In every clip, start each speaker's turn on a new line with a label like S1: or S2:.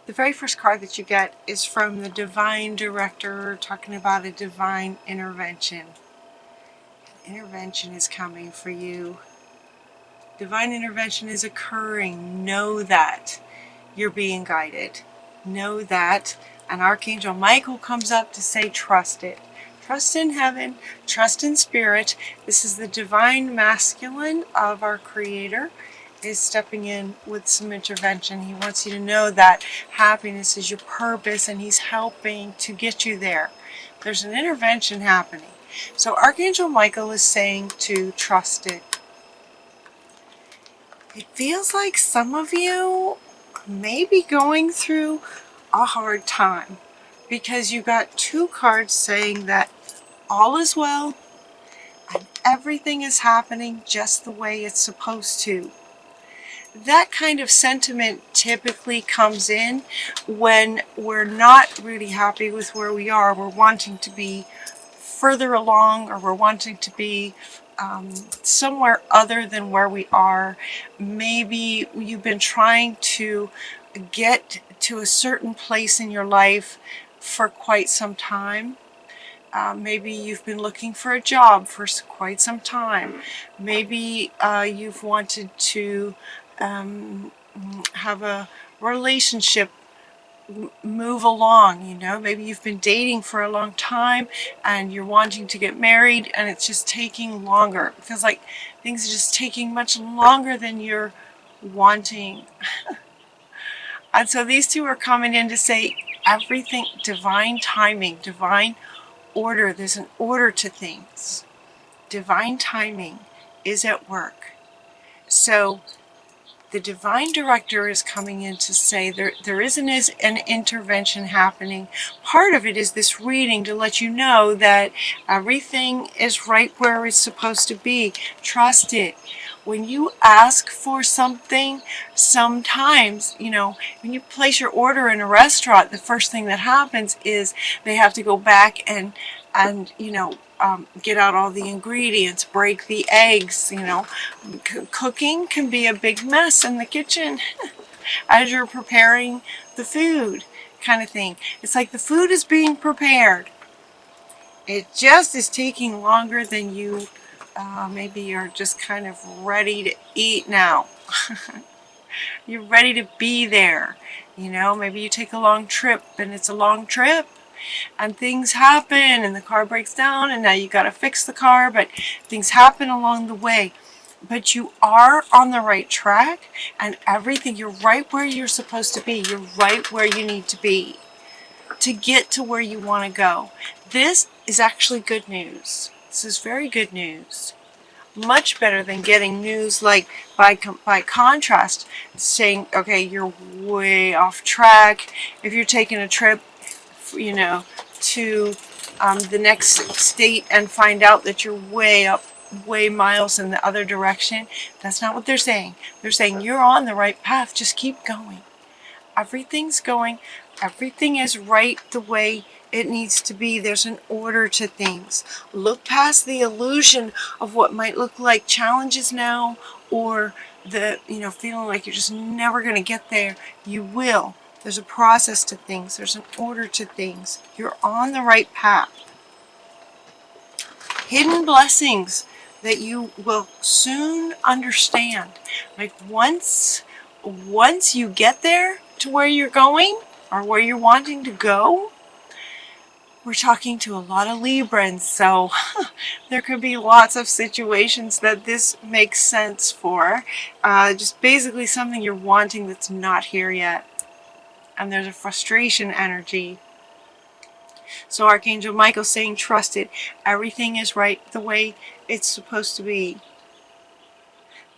S1: The very first card that you get is from the Divine Director, talking about a divine intervention. Intervention is coming for you. Divine intervention is occurring. Know that you're being guided. Know that. And Archangel Michael comes up to say, trust it. Trust in heaven. Trust in spirit. This is the divine masculine of our Creator is stepping in with some intervention. He wants you to know that happiness is your purpose, and he's helping to get you there. There's an intervention happening. So Archangel Michael is saying to trust it. It feels like some of you may be going through a hard time because you got two cards saying that all is well and everything is happening just the way it's supposed to. That kind of sentiment typically comes in when we're not really happy with where we are. We're wanting to be further along, or we're wanting to be somewhere other than where we are. Maybe you've been trying to get to a certain place in your life for quite some time. Maybe you've been looking for a job for quite some time. Maybe you've wanted to have a relationship move along, you know. Maybe you've been dating for a long time and you're wanting to get married, and it's just taking longer. It feels like things are just taking much longer than you're wanting. And so these two are coming in to say everything, divine timing, divine order. There's an order to things. Divine timing is at work. So the Divine Director is coming in to say there isn't an intervention happening. Part of it is this reading to let you know that everything is right where it's supposed to be. Trust it. When you ask for something, sometimes, you know, when you place your order in a restaurant, the first thing that happens is they have to go back and you know, get out all the ingredients, break the eggs, you know. Cooking can be a big mess in the kitchen as you're preparing the food, kind of thing. It's like the food is being prepared. It just is taking longer than you maybe are just kind of ready to eat now. You're ready to be there. You know, maybe you take a long trip and it's a long trip, and things happen and the car breaks down and now you got to fix the car, but things happen along the way. But you are on the right track, and everything, you're right where you're supposed to be. You're right where you need to be to get to where you want to go. This is actually good news. This is very good news. Much better than getting news like by contrast saying, okay, you're way off track. If you're taking a trip, you know, to the next state and find out that you're way miles in the other direction, that's not what they're saying. They're saying you're on the right path, just keep going. Everything's going, everything is right the way it needs to be. There's an order to things. Look past the illusion of what might look like challenges now, or the, you know, feeling like you're just never going to get there. You will. There's a process to things. There's an order to things. You're on the right path. Hidden blessings that you will soon understand. Like once you get there to where you're going, or where you're wanting to go, we're talking to a lot of Librans, so there could be lots of situations that this makes sense for. Just basically something you're wanting that's not here yet. And there's a frustration energy. So Archangel Michael saying, trust it. Everything is right the way it's supposed to be.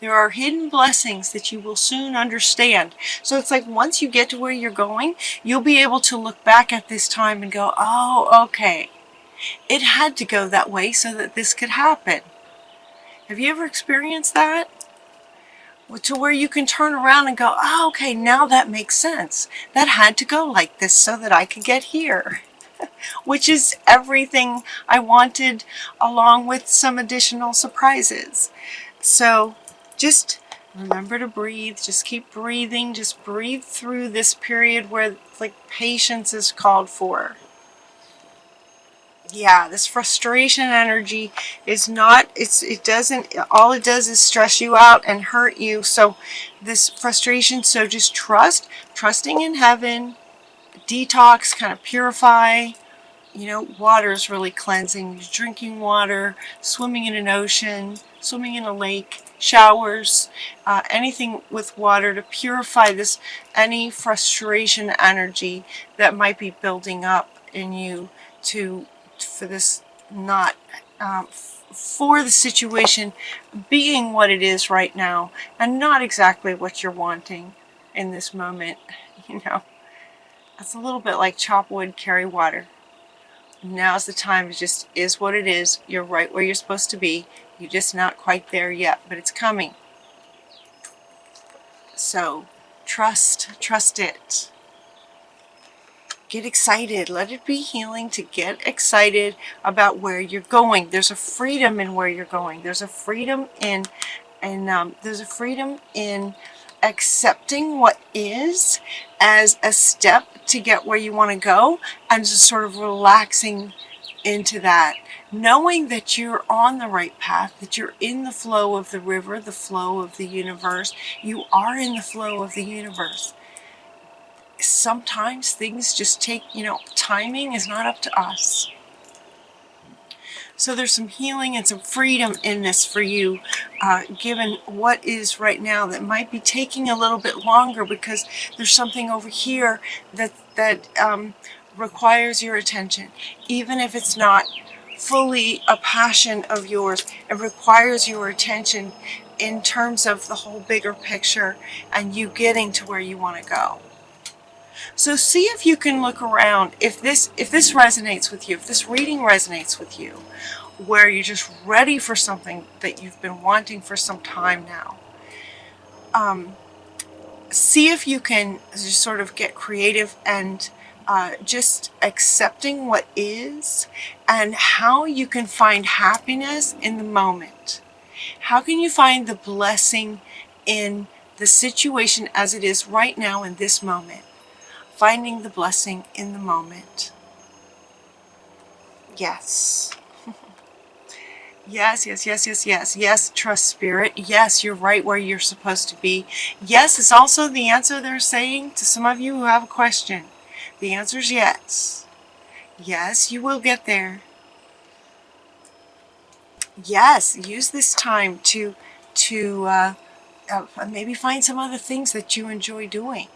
S1: There are hidden blessings that you will soon understand. So it's like once you get to where you're going, you'll be able to look back at this time and go, oh, okay. It had to go that way so that this could happen. Have you ever experienced that? To where you can turn around and go, oh, okay, now that makes sense. That had to go like this so that I could get here. Which is everything I wanted, along with some additional surprises. So just Remember to breathe. Just keep breathing. Just breathe through this period where like patience is called for. Yeah, this frustration energy is not, it doesn't, all it does is stress you out and hurt you. So this frustration, so just trusting in heaven, detox, kind of purify. You know, water is really cleansing. Drinking water, swimming in an ocean, swimming in a lake, showers, anything with water to purify this, any frustration energy that might be building up in you for this not, for the situation being what it is right now and not exactly what you're wanting in this moment. You know, it's a little bit like chop wood, carry water. Now's the time. It just is what it is. You're right where you're supposed to be. You're just not quite there yet, but it's coming. So trust it. Get excited. Let it be healing to get excited about where you're going. There's a freedom in where you're going. There's a freedom in, there's a freedom in accepting what is as a step to get where you want to go, and just sort of relaxing into that, knowing that you're on the right path, that you're in the flow of the river, the flow of the universe. You are in the flow of the universe. Sometimes things just take, timing is not up to us. So there's some healing and some freedom in this for you, given what is right now that might be taking a little bit longer because there's something over here that requires your attention. Even if it's not fully a passion of yours, it requires your attention in terms of the whole bigger picture and you getting to where you want to go. So see if you can look around, if this resonates with you, if this reading resonates with you, where you're just ready for something that you've been wanting for some time now. See if you can just sort of get creative and just accepting what is and how you can find happiness in the moment. How can you find the blessing in the situation as it is right now in this moment? Finding the blessing in the moment. Yes. Yes, trust spirit. Yes, you're right where you're supposed to be. Yes, it's also the answer they're saying to some of you who have a question. The answer is yes. Yes, you will get there. Yes, use this time to maybe find some other things that you enjoy doing.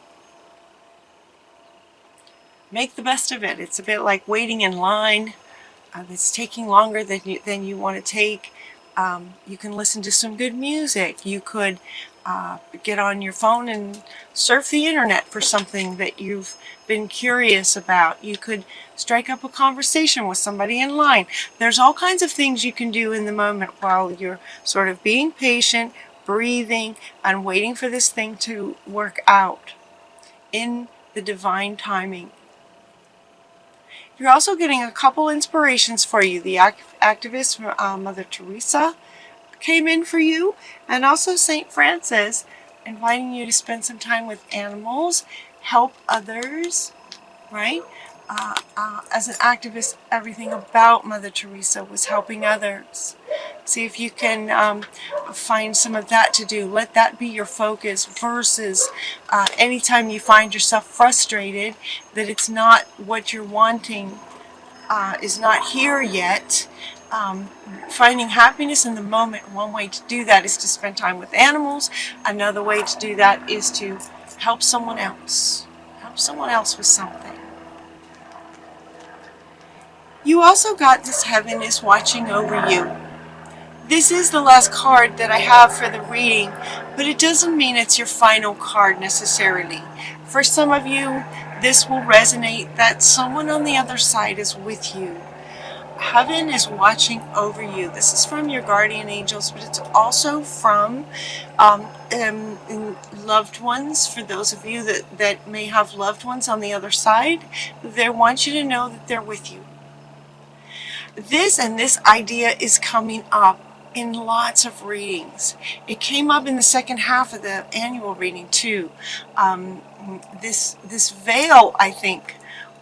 S1: Make the best of it. It's a bit like waiting in line. It's taking longer than you want to take. You can listen to some good music. You could get on your phone and surf the internet for something that you've been curious about. You could strike up a conversation with somebody in line. There's all kinds of things you can do in the moment while you're sort of being patient, breathing, and waiting for this thing to work out in the divine timing. You're also getting a couple inspirations for you. The activist Mother Teresa came in for you, and also St. Francis, inviting you to spend some time with animals, help others, right? As an activist, everything about Mother Teresa was helping others. See if you can find some of that to do. Let that be your focus versus anytime you find yourself frustrated that it's not what you're wanting, is not here yet. Finding happiness in the moment. One way to do that is to spend time with animals. Another way to do that is to help someone else. Help someone else with something. You also got this heaven is watching over you. This is the last card that I have for the reading, but it doesn't mean it's your final card necessarily. For some of you, this will resonate that someone on the other side is with you. Heaven is watching over you. This is from your guardian angels, but it's also from loved ones. For those of you that may have loved ones on the other side, they want you to know that they're with you. This idea is coming up in lots of readings. It came up in the second half of the annual reading too. This veil, I think,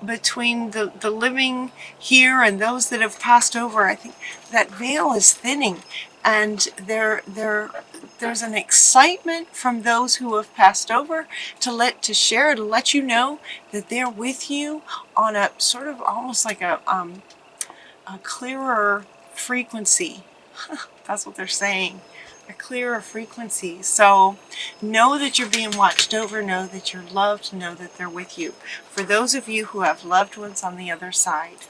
S1: between the living here and those that have passed over, I think that veil is thinning, and there's an excitement from those who have passed over to let you know that they're with you on a sort of almost like a clearer frequency. That's what they're saying. A clearer frequency. So know that you're being watched over, know that you're loved, know that they're with you. For those of you who have loved ones on the other side,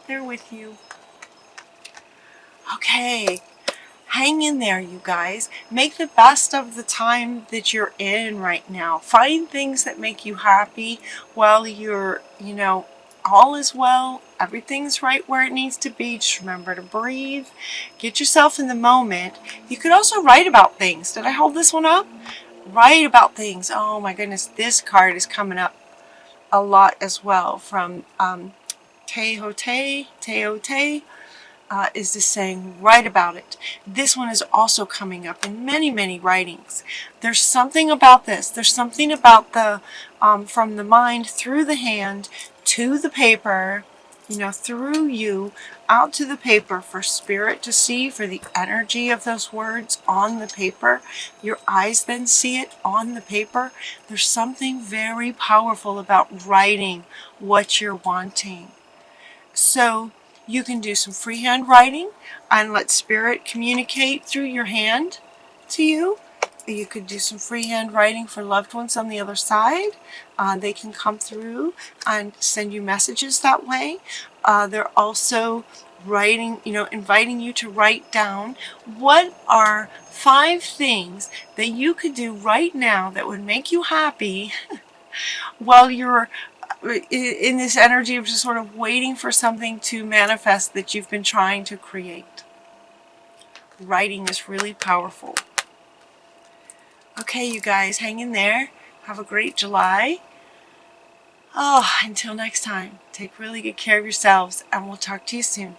S1: they're with you. Okay, hang in there, you guys. Make the best of the time that you're in right now. Find things that make you happy while you're, all is well. Everything's right where it needs to be. Just remember to breathe. Get yourself in the moment. You could also write about things. Did I hold this one up? Write about things. Oh my goodness, this card is coming up a lot as well from Teote. Is just saying, write about it. This one is also coming up in many, many writings. There's something about this. There's something about the, from the mind through the hand to the paper, through you out to the paper for spirit to see, for the energy of those words on the paper. Your eyes then see it on the paper. There's something very powerful about writing what you're wanting. So you can do some freehand writing and let spirit communicate through your hand to you. You could do some freehand writing for loved ones on the other side. They can come through and send you messages that way. They're also writing, inviting you to write down what are 5 things that you could do right now that would make you happy while you're in this energy of just sort of waiting for something to manifest that you've been trying to create. Writing is really powerful. Okay, you guys, hang in there. Have a great July. Oh, until next time, take really good care of yourselves, and we'll talk to you soon.